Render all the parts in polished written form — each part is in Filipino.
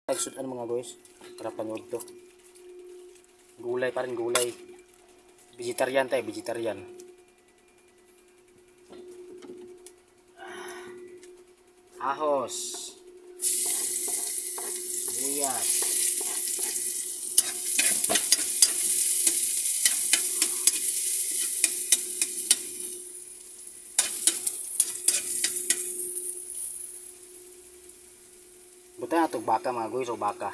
Nagsudan mga guys, para panood to. Gulay pa rin, gulay. Vegetarian tayo, vegetarian. Ahos. Sibuyas. Buta na itong baka mga guys, o baka.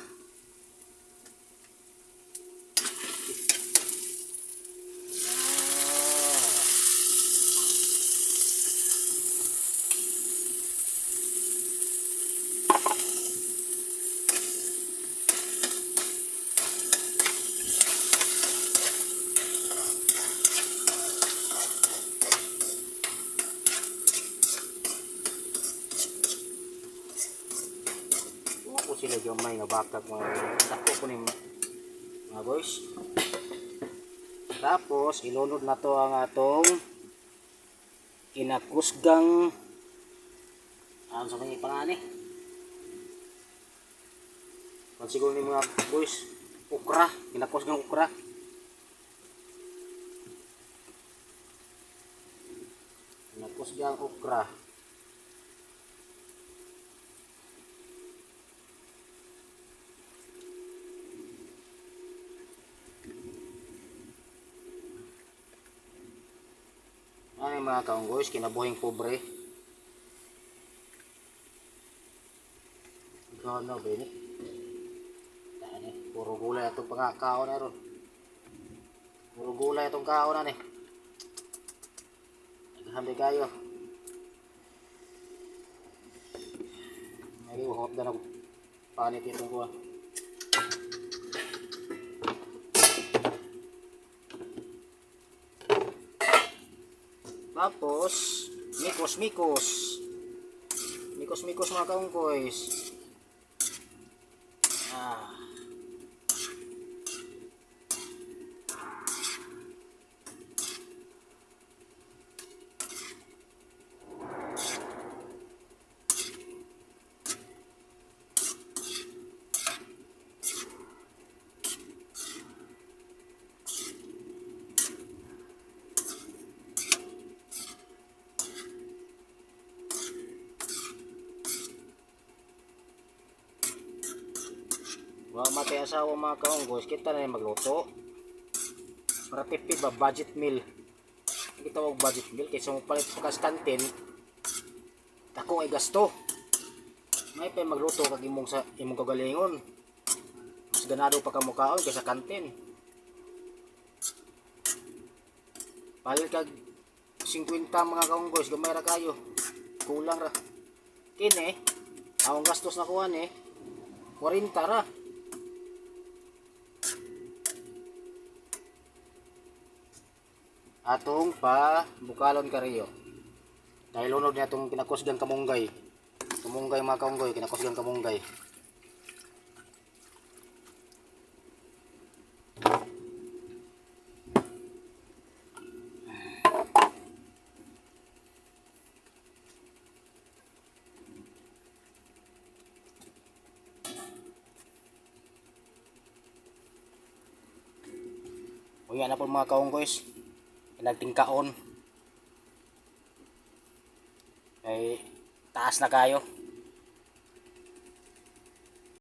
Ako sila gamay nga baka mga dako ko ni mga guys. Tapos ilunod na to ang atong kinakusgang ano sa mga pangani. Pansiguro ni mga guys, ukra, kinakusgang ukra. Kinakusgang ukra. Ay mga kaunggoys, kinabuhing pobre. Gano ba ini? Dani, puro gulay itong pangakaon na ron. Puro gulay itong kaon na ni. Naghambi kayo. Ay, uhot na panit itong kuha. Tapos, mikos mga kaunggoys. Wala matay asawa mga kaunggoys, kita na yung magluto. Para tipid ba, budget meal. Kita wag budget meal, kaysa mo palit sa kantin, tako ay gasto. May pa magluto kag imong sa imong kagalingon. Mas ganado pa ka mukaon kaysa kantin. Palit kag 50 mga kaunggoys, gamay ra kayo. Kulang ra. Kini, ang gastos na kuha ni 40 ra. Atong pa bukalon kariyo. Dahil unod niya itong kinakusgang kamunggay. Kamunggay mga kaunggoy, kinakusgang kamunggay. Uyan na po mga kaunggoys. Nagtingkaon ay taas na kayo.